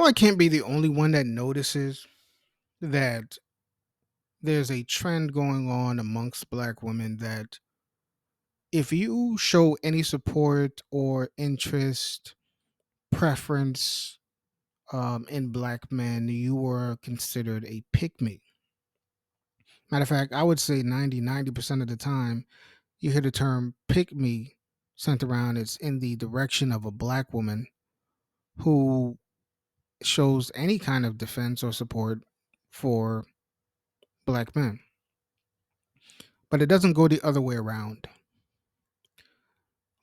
I can't be the only one that notices that there's a trend going on amongst black women that if you show any support or interest, preference in black men, you are considered a pick me. Matter of fact, I would say 90% of the time you hear the term pick me sent around, it's in the direction of a black woman who shows any kind of defense or support for black men. But it doesn't go the other way around.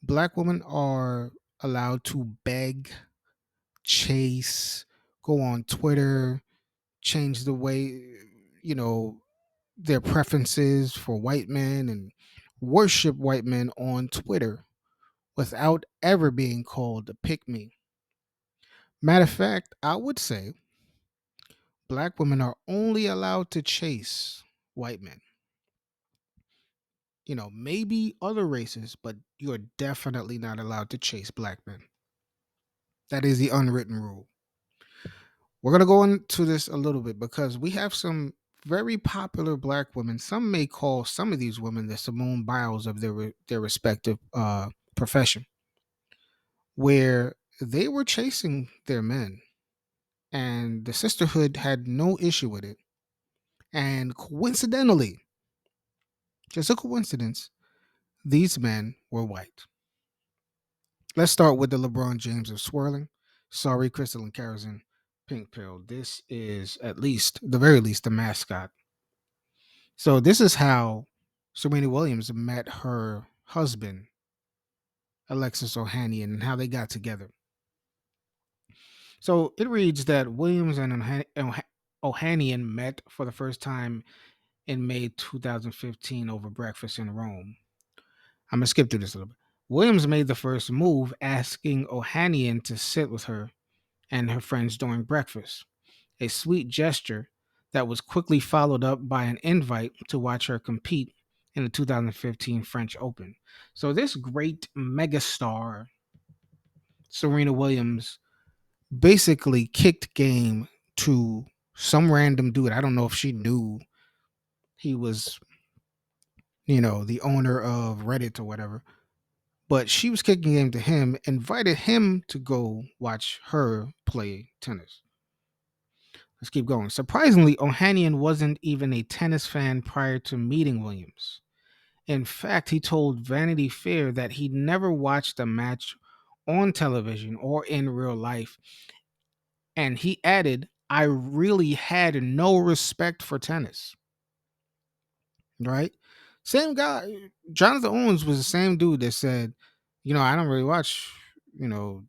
Black women are allowed to beg, chase, go on Twitter, change the way, you know, their preferences for white men and worship white men on Twitter without ever being called a pick me. Matter of fact, I would say black women are only allowed to chase white men. Maybe other races, but you're definitely not allowed to chase black men. That is the unwritten rule. We're going to go into this a little bit because we have some very popular black women. Some may call some of these women the Simone Biles of their respective profession, where they were chasing their men, and the sisterhood had no issue with it. And coincidentally, just a coincidence, these men were white. Let's start with the LeBron James of swirling. Sorry, Crystal and Kerosene. Pink pill. This is at least, the very least, the mascot. So this is how Serena Williams met her husband, Alexis Ohanian, and how they got together. So it reads that Williams and Ohanian met for the first time in May 2015 over breakfast in Rome. I'm gonna skip through this a little bit. Williams made the first move, asking Ohanian to sit with her and her friends during breakfast, a sweet gesture that was quickly followed up by an invite to watch her compete in the 2015 French Open. So this great megastar, Serena Williams, basically kicked game to some random dude. I don't know if she knew he was, the owner of Reddit or whatever, but she was kicking game to him, invited him to go watch her play tennis. Let's keep going. Surprisingly, Ohanian wasn't even a tennis fan prior to meeting Williams. In fact, he told Vanity Fair that he'd never watched a match on television or in real life. And he added, I really had no respect for tennis. Right? Same guy. Jonathan Owens was the same dude that said, I don't really watch,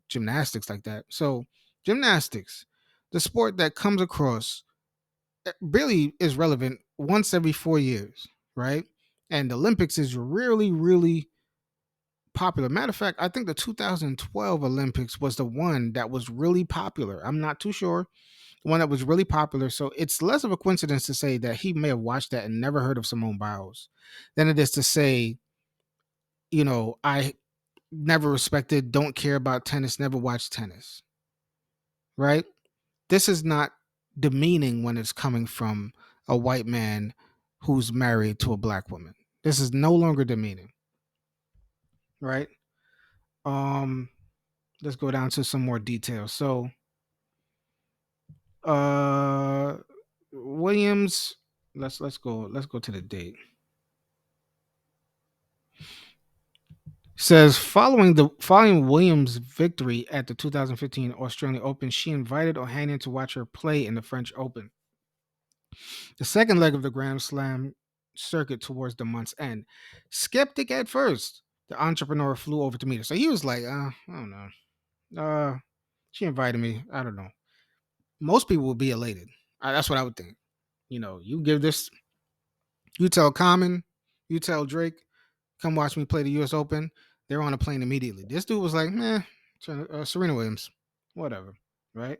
gymnastics like that. So, gymnastics, the sport that comes across really is relevant once every 4 years, right? And the Olympics is really, really popular. Matter of fact, I think the 2012 Olympics was the one that was really popular. I'm not too sure. The one that was really popular. So it's less of a coincidence to say that he may have watched that and never heard of Simone Biles than it is to say, I never respected, don't care about tennis, never watched tennis, right? This is not demeaning when it's coming from a white man who's married to a black woman. This is no longer demeaning, right? Um, let's go down to some more details. So, uh, Williams, let's go to the date. Says following Williams' victory at the 2015 Australian Open, she invited Ohanian to watch her play in the French Open, the second leg of the Grand Slam circuit towards the month's end. Skeptic at first, the entrepreneur flew over to meet her. So he was like, I don't know. She invited me. I don't know. Most people would be elated. That's what I would think. You give this, you tell Common, you tell Drake, come watch me play the US Open. They're on a plane immediately. This dude was like, Serena Williams, whatever, right?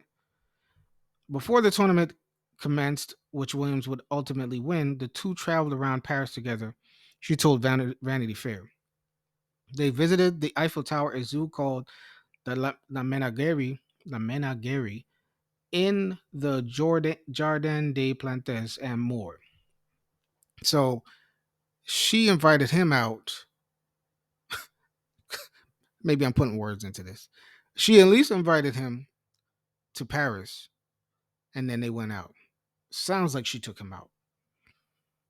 Before the tournament commenced, which Williams would ultimately win, the two traveled around Paris together, she told Vanity Fair. They visited the Eiffel Tower, a zoo called the La Menagerie, in the Jardin des Plantes and more. So she invited him out. Maybe I'm putting words into this. She at least invited him to Paris, and then they went out. Sounds like she took him out.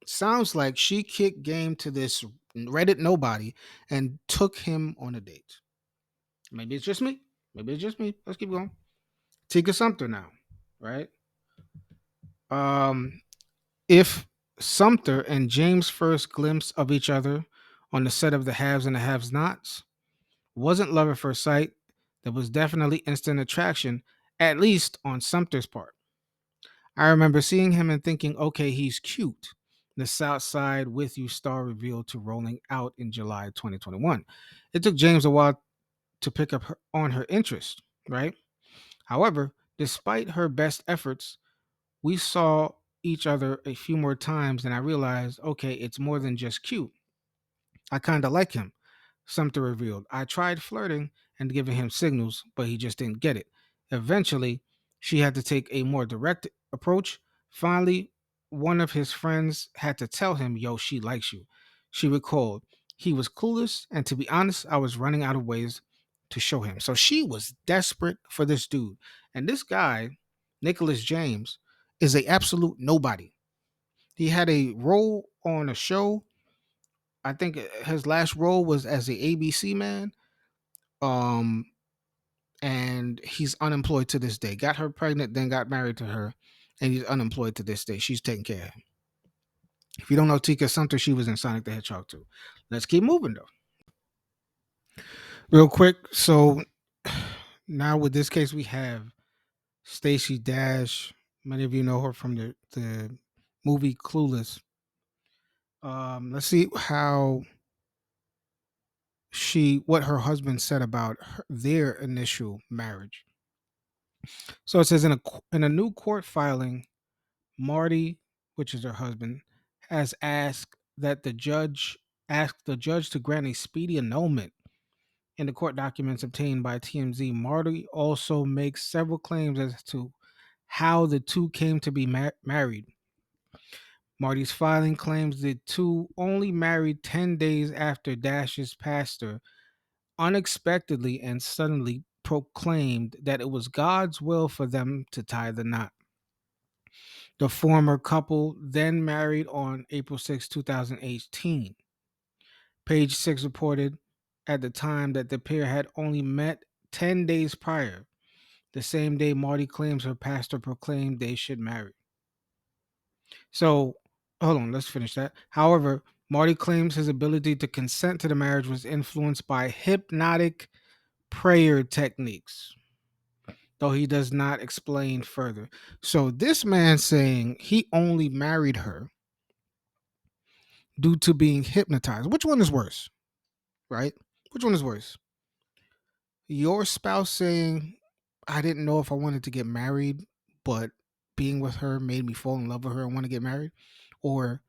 Sounds like she kicked game to this Reddit nobody and took him on a date. Maybe it's just me. Maybe it's just me. Let's keep going. Tika Sumpter now, right? Um, if Sumpter and James' first glimpse of each other on the set of The Haves and the Haves Nots wasn't love at first sight, there was definitely instant attraction, at least on Sumpter's part. I remember seeing him and thinking, okay, he's cute. The South Side With You star revealed to rolling out in July 2021. It took James a while to pick up on her interest, right? However, despite her best efforts, we saw each other a few more times and I realized, okay, it's more than just cute. I kind of like him. Sumter revealed. I tried flirting and giving him signals, but he just didn't get it. Eventually, she had to take a more direct approach. Finally, one of his friends had to tell him, yo, she likes you. She recalled. He was clueless, and to be honest, I was running out of ways to show him. So she was desperate for this dude. And this guy, Nicholas James, is a absolute nobody. He had a role on a show. I think his last role was as a ABC man. Um, and he's unemployed to this day. Got her pregnant, then got married to her, and he's unemployed to this day. She's taking care of him. If you don't know Tika Sumpter, she was in Sonic the Hedgehog too. Let's keep moving though. Real quick. So now with this case, we have Stacey Dash. Many of you know her from the movie Clueless. Let's see how what her husband said about their initial marriage. So it says in a new court filing, Marty, which is her husband, has asked the judge to grant a speedy annulment. In the court documents obtained by TMZ, Marty also makes several claims as to how the two came to be married. Marty's filing claims the two only married 10 days after Dash's pastor unexpectedly and suddenly proclaimed that it was God's will for them to tie the knot. The former couple then married on April 6, 2018. Page 6 reported at the time that the pair had only met 10 days prior, the same day Marty claims her pastor proclaimed they should marry. So, hold on, let's finish that. However, Marty claims his ability to consent to the marriage was influenced by hypnotic prayer techniques, though he does not explain further. So, this man saying he only married her due to being hypnotized. Which one is worse, right? Which one is worse? Your spouse saying, I didn't know if I wanted to get married, but being with her made me fall in love with her and want to get married? Or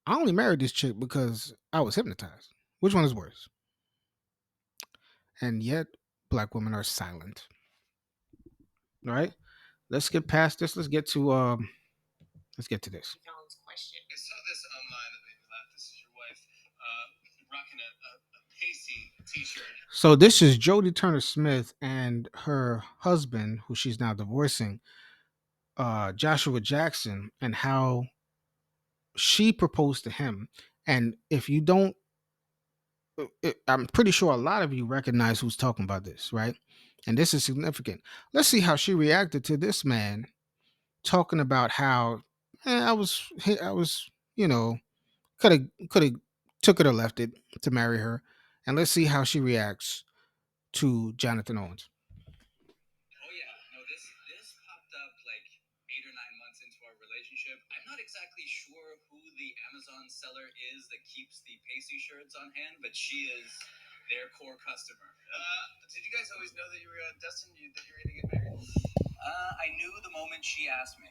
I only married this chick because I was hypnotized. Which one is worse? And yet, black women are silent. All right? Let's get past this. Let's get to this. I saw this online that made me laugh. This is your wife rocking a pasty t-shirt. So this is Jodie Turner Smith and her husband, who she's now divorcing, Joshua Jackson, and how she proposed to him. And if you don't, I'm pretty sure a lot of you recognize who's talking about this, right? And this is significant. Let's see how she reacted to this man talking about how I was, you know, could have took it or left it to marry her, and let's see how she reacts to Johnathan Owens. Oh yeah, no, this popped up like 8 or 9 months into our relationship. I'm not exactly sure who the Amazon seller is that keeps the pasty shirts on hand, but she is their core customer. Did you guys always know that you were destined that you were going to get married? I knew the moment she asked me.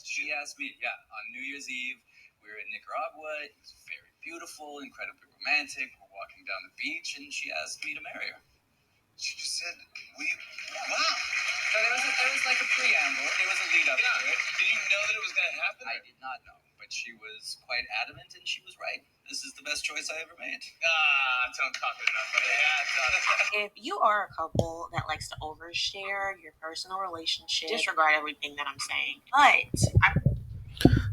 She asked me, yeah, on New Year's Eve. We were in Nicaragua. It was very beautiful, incredibly romantic. We're walking down the beach, and she asked me to marry her. She just said, we. Wow. So there was like a preamble. It was a lead up to it. Did you know that it was going to happen? I did not know, but she was quite adamant, and she was right. This is the best choice I ever made. Don't talk enough. If you are a couple that likes to overshare your personal relationship, disregard everything that I'm saying.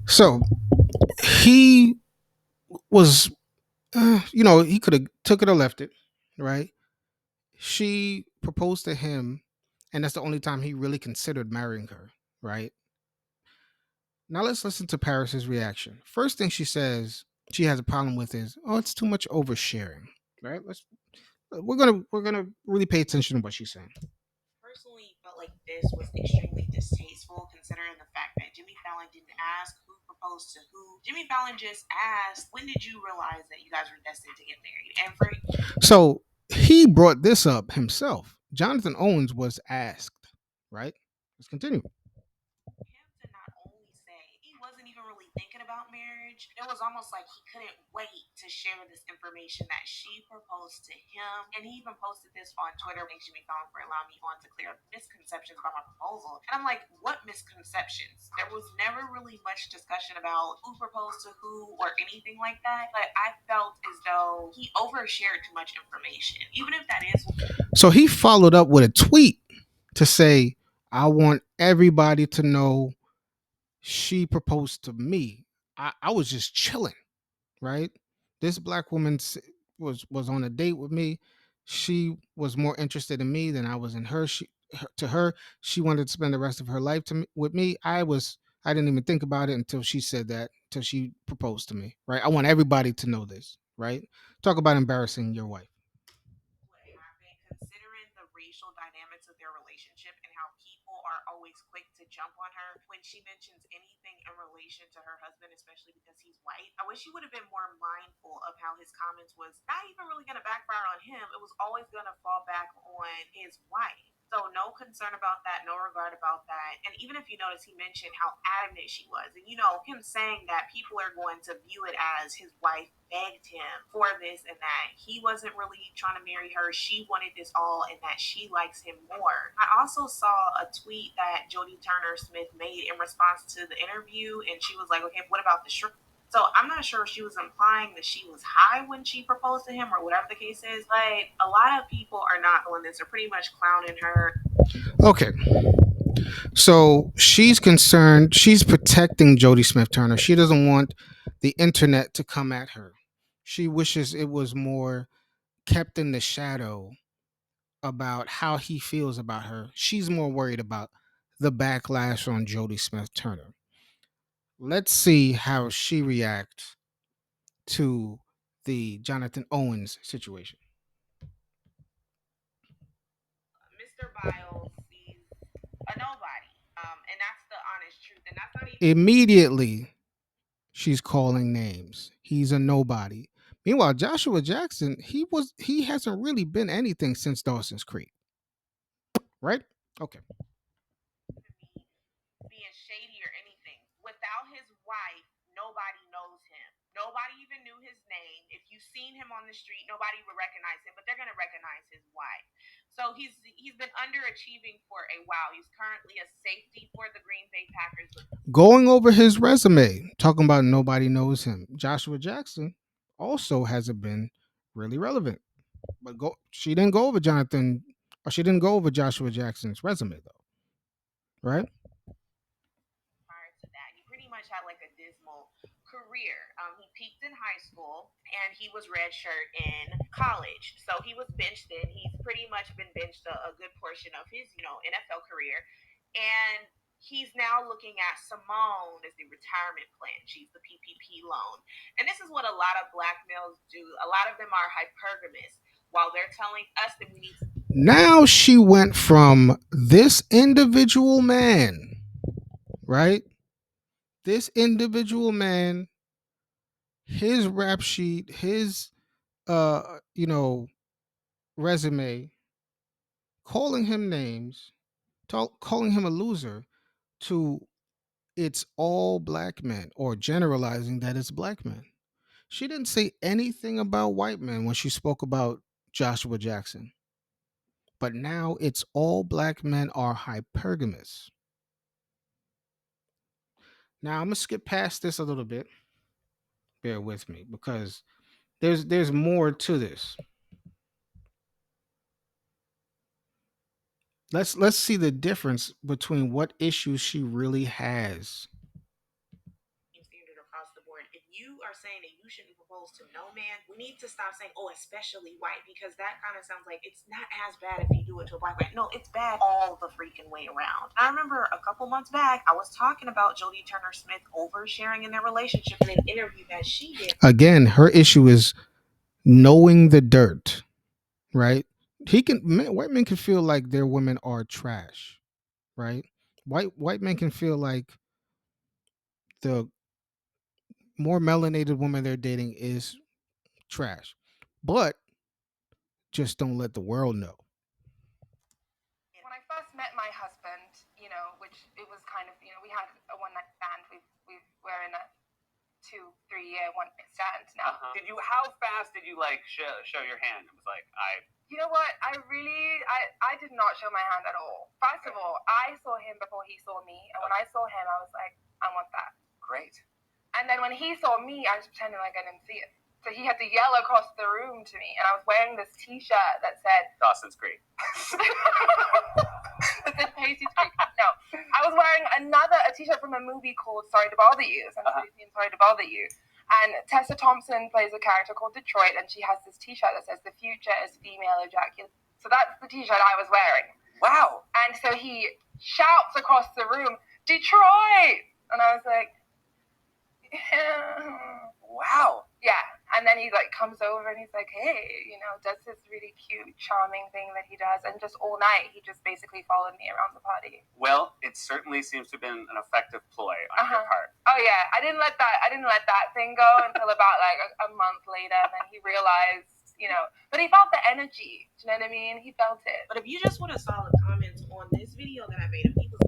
So he was, he could have took it or left it, right? She proposed to him, and that's the only time he really considered marrying her, right? Now let's listen to Paris's reaction. First thing she says she has a problem with is, oh, it's too much oversharing, right? We're gonna really pay attention to what she's saying. Personally felt like this was extremely distasteful considering the fact that Jimmy Fallon didn't ask who proposed to who. Jimmy Fallon just asked, when did you realize that you guys were destined to get married? And for So he brought this up himself. Johnathan Owens was asked, right? Let's continue. him to not only say he wasn't even really thinking about marriage, it was almost like he couldn't wait to share this information that she proposed to him. And he even posted this on Twitter. Thanks Jimmy Fallon for allowing me on to clear up misconceptions about my proposal. And I'm like, what misconceptions? There was never really much discussion about who proposed to who or anything like that. But I felt as though he overshared too much information, even if that is. So he followed up with a tweet to say, I want everybody to know she proposed to me. I was just chilling, right? This black woman was on a date with me. She was more interested in me than I was in her. To her, she wanted to spend the rest of her life with me. I didn't even think about it until she said that, until she proposed to me, right? I want everybody to know this, right? Talk about embarrassing your wife. What happened, considering the racial dynamics of their relationship and how people are always quick to jump on her when she mentions anything in relation to her husband, especially because he's white. I wish he would have been more mindful of how his comments was not even really going to backfire on him. It was always going to fall back on his wife. So no concern about that, no regard about that. And even if you notice, he mentioned how adamant she was. And him saying that people are going to view it as his wife begged him for this and that. He wasn't really trying to marry her. She wanted this all and that she likes him more. I also saw a tweet that Jodie Turner Smith made in response to the interview. And she was like, okay, what about the shrimp? So I'm not sure if she was implying that she was high when she proposed to him or whatever the case is. But a lot of people are not feeling this. They're pretty much clowning her. Okay. So she's concerned. She's protecting Jodie Smith Turner. She doesn't want the internet to come at her. She wishes it was more kept in the shadow about how he feels about her. She's more worried about the backlash on Jodie Smith Turner. Let's see how she reacts to the Johnathan Owens situation. Mr. Biles sees a nobody. And that's the honest truth. And that's not even Immediately, she's calling names. He's a nobody. Meanwhile, Joshua Jackson, he hasn't really been anything since Dawson's Creek, right? Okay. being shady or anything. Without his wife, nobody knows him. Nobody even knew his name. If you've seen him on the street, nobody would recognize him, but they're gonna recognize his wife. So he's been underachieving for a while. He's currently a safety for the Green Bay Packers. Going over his resume, talking about nobody knows him. Joshua Jackson also hasn't been really relevant. But she didn't go over Jonathan, or she didn't go over Joshua Jackson's resume though, right? Prior to that, he pretty much had like a dismal career. He peaked in high school and he was redshirt in college. So he was benched in. He's pretty much been benched a good portion of his, NFL career. And he's now looking at Simone as the retirement plan. She's the PPP loan. And this is what a lot of black males do. A lot of them are hypergamous while they're telling us that we need to. Now she went from this individual man, right? This individual man, his rap sheet, his uh, you know, resume, calling him names, calling him a loser, to it's all black men, or generalizing that it's black men. She didn't say anything about white men when she spoke about Joshua Jackson. but now it's all black men are hypergamous. Now I'm gonna skip past this a little bit. Bear with me because there's more to this. Let's see the difference between what issues she really has. Standard across the board. If you are saying that you shouldn't propose to no man, we need to stop saying, oh, especially white, because that kind of sounds like it's not as bad if you do it to a black man. No, it's bad all the freaking way around. I remember a couple months back, I was talking about Jodie Turner Smith oversharing in their relationship in an interview that she did. Again, her issue is knowing the dirt, right? White men can feel like their women are trash, right? White men can feel like the more melanated woman they're dating is trash, but just don't let the world know. When I first met my husband, which it was kind of, we had a one night stand. We were in a 2-3 year one night stand now. How fast did you like show your hand? It was like, You know what? I did not show my hand at all. First of all, I saw him before he saw me, and when I saw him, I was like, I want that. great. And then when he saw me, I was pretending like I didn't see it. So he had to yell across the room to me, and I was wearing this T-shirt that said Dawson's Creek. that said Pacey Street. No, I was wearing a T-shirt from a movie called Sorry to Bother You. Sorry to Bother You. And Tessa Thompson plays a character called Detroit, and she has this T-shirt that says "The future is female ejaculation." So that's the T-shirt I was wearing. Wow. And so he shouts across the room, "Detroit!" And I was like, Wow. yeah. And then he comes over and he's like, hey, does this really cute, charming thing that he does. And just all night, he just basically followed me around the party. Well, it certainly seems to have been an effective ploy on your part. Oh yeah, I didn't let that thing go until about a month later. And then he realized, but he felt the energy. Do you know what I mean? He felt it. But if you just want to saw the comments on this video that I made of people.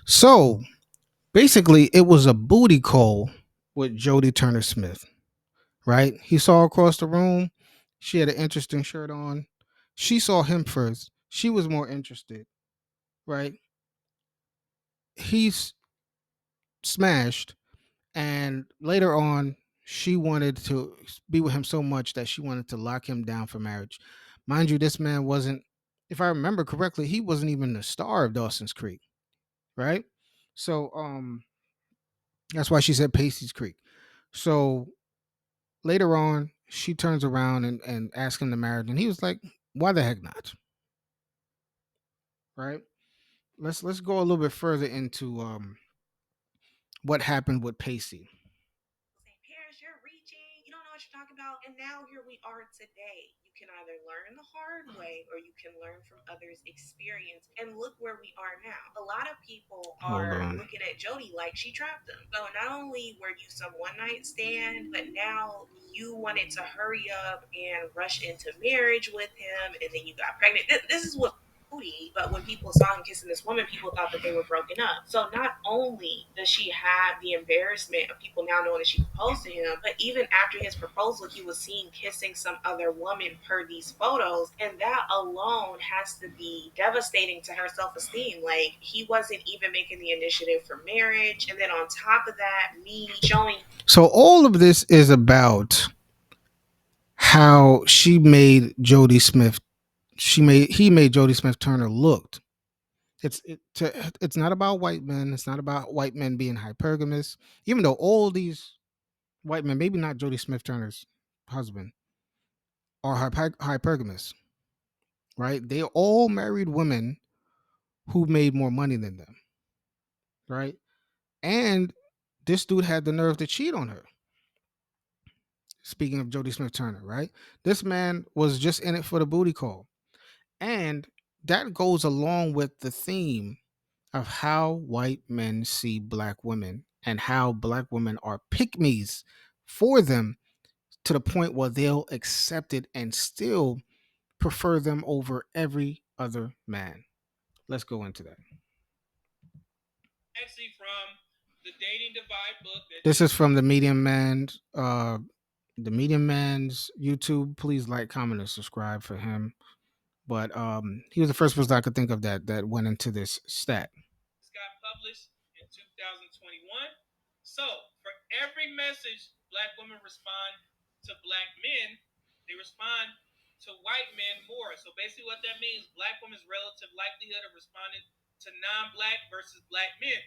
So basically, it was a booty call with Jodie Turner Smith, right? He saw her across the room. She had an interesting shirt on. She saw him first. She was more interested, right? He's smashed. And later on, she wanted to be with him so much that she wanted to lock him down for marriage. Mind you, this man wasn't, if I remember correctly, he wasn't even the star of Dawson's Creek, right? So that's why she said Pacey's Creek. So later on, she turns around and asks him to marry, and he was like, "Why the heck not?" Right? Let's go a little bit further into what happened with Pacey. Saying, Paris, you're reaching. You don't know what you're talking about. And now here we are today. You can either learn the hard way or you can learn from others' experience. And look where we are now. A lot of people are looking at Jodie like she trapped them. So not only were you some one night stand, but now you wanted to hurry up and rush into marriage with him, and then you got pregnant. This is what Pookie, but when people saw him kissing this woman, people thought that they were broken up. So not only does she have the embarrassment of people now knowing that she proposed to him, but even after his proposal, he was seen kissing some other woman per these photos, and that alone has to be devastating to her self-esteem. Like, he wasn't even making the initiative for marriage, and then on top of that, me showing. So all of this is about how she made Jodie Smith. He made Jodie Smith Turner looked. It's not about white men. It's not about white men being hypergamous. Even though all these white men, maybe not Jodie Smith Turner's husband, are hypergamous, right? They all married women who made more money than them, right? And this dude had the nerve to cheat on her. Speaking of Jodie Smith Turner, right? This man was just in it for the booty call. And that goes along with the theme of how white men see black women and how black women are pick-me's for them to the point where they'll accept it and still prefer them over every other man. Let's go into that. Actually, from the Dating Divide book. This is from the Medium Man's YouTube. Please like, comment, and subscribe for him. but he was the first person I could think of that went into this stat. got published in 2021. So, for every message black women respond to black men, they respond to white men more. So, basically, what that means, black women's relative likelihood of responding to non black versus black men.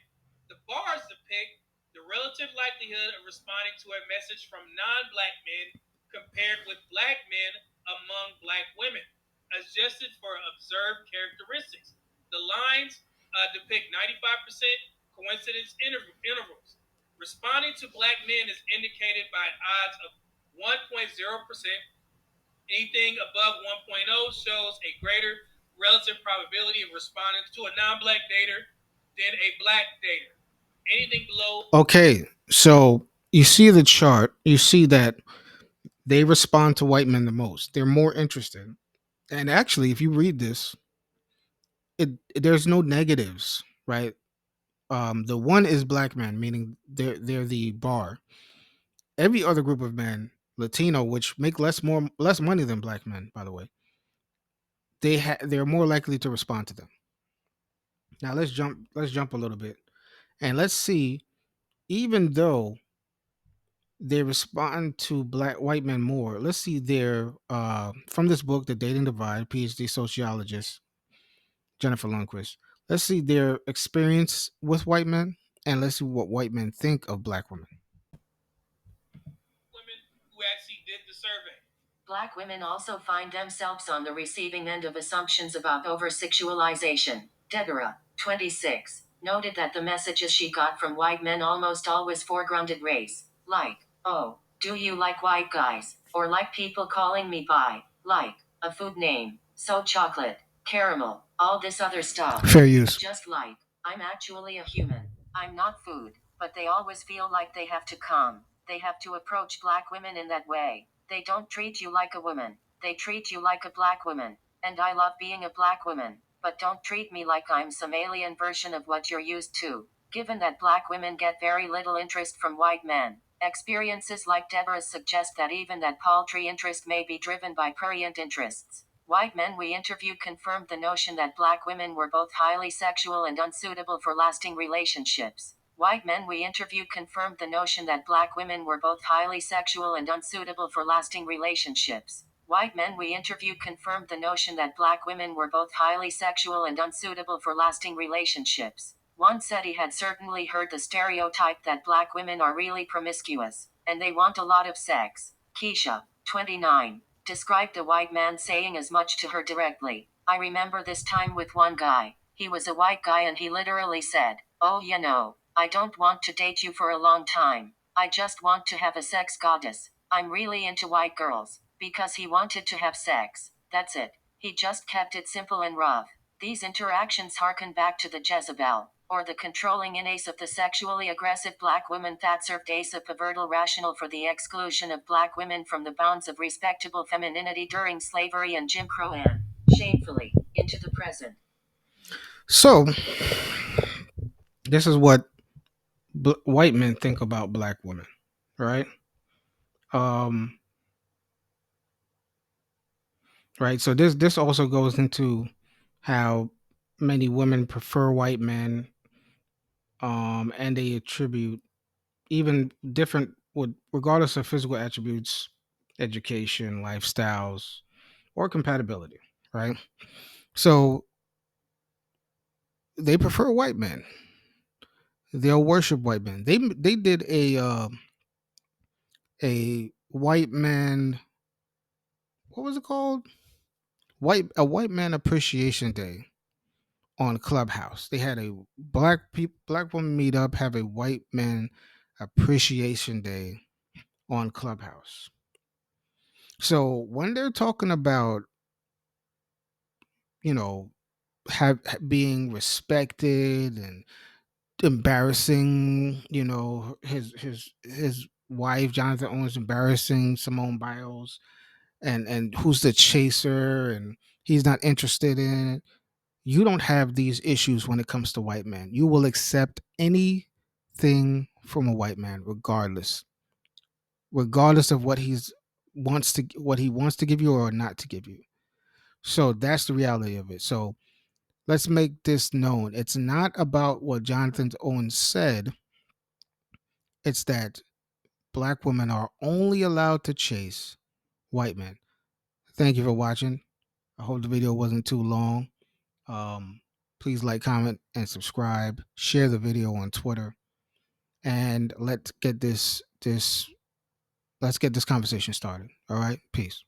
The bars depict the relative likelihood of responding to a message from non black men compared with black men among black women, adjusted for observed characteristics. The lines depict 95% coincidence intervals. Responding to black men is indicated by odds of 1.0%. Anything above 1.0 shows a greater relative probability of responding to a non-black dater than a black dater. Anything below. Okay, so you see the chart. You see that they respond to white men the most. They're more interested. And actually, if you read this, there's no negatives, right? The one is black men, meaning they're the bar. Every other group of men, Latino, which make less money than black men, by the way, they're more likely to respond to them. Now let's jump a little bit and let's see. Even though they respond to black white men more, let's see their from this book, The Dating Divide, PhD sociologist Jennifer Lundquist. Let's see their experience with white men, and let's see what white men think of black women. Women who actually did the survey. Black women also find themselves on the receiving end of assumptions about over-sexualization. Deborah, 26, noted that the messages she got from white men almost always foregrounded race. Like, oh, do you like white guys? Or like people calling me bi? Like, a food name. So chocolate, caramel, all this other stuff. Fair use. Just like, I'm actually a human. I'm not food. But they always feel like they have to come. They have to approach black women in that way. They don't treat you like a woman. They treat you like a black woman. And I love being a black woman. But don't treat me like I'm some alien version of what you're used to. Given that black women get very little interest from white men, experiences like Deborah's suggest that even that paltry interest may be driven by prurient interests. White men we interviewed confirmed the notion that black women were both highly sexual and unsuitable for lasting relationships. White men we interviewed confirmed the notion that black women were both highly sexual and unsuitable for lasting relationships. White men we interviewed confirmed the notion that black women were both highly sexual and unsuitable for lasting relationships. One said he had certainly heard the stereotype that black women are really promiscuous, and they want a lot of sex. Keisha, 29, described a white man saying as much to her directly. I remember this time with one guy. He was a white guy and he literally said, oh, you know, I don't want to date you for a long time. I just want to have a sex goddess. I'm really into white girls. Because he wanted to have sex. That's it. He just kept it simple and rough. These interactions harken back to the Jezebel, or the controlling innate of the sexually aggressive black woman that served as a pivotal rationale for the exclusion of black women from the bounds of respectable femininity during slavery and Jim Crow and, shamefully, into the present. So, this is what white men think about black women, right? Um, right. So this also goes into how many women prefer white men, and they attribute even different, with regardless of physical attributes, education, lifestyles, or compatibility, right? So they prefer white men. They'll worship white men. They did a white man, what was it called? White man appreciation day on Clubhouse. They had a black woman meet up, have a white man appreciation day on Clubhouse. So when they're talking about, you know, being respected and embarrassing, his wife Johnathan Owens embarrassing Simone Biles, and who's the chaser, and he's not interested in it. You don't have these issues when it comes to white men. You will accept anything from a white man, regardless of what he wants to give you or not to give you. So that's the reality of it. So let's make this known. It's not about what Jonathan Owens said. It's that black women are only allowed to chase white men. Thank you for watching. I hope the video wasn't too long. Please like, comment, and subscribe. Share the video on Twitter, and let's get this conversation started. All right, peace.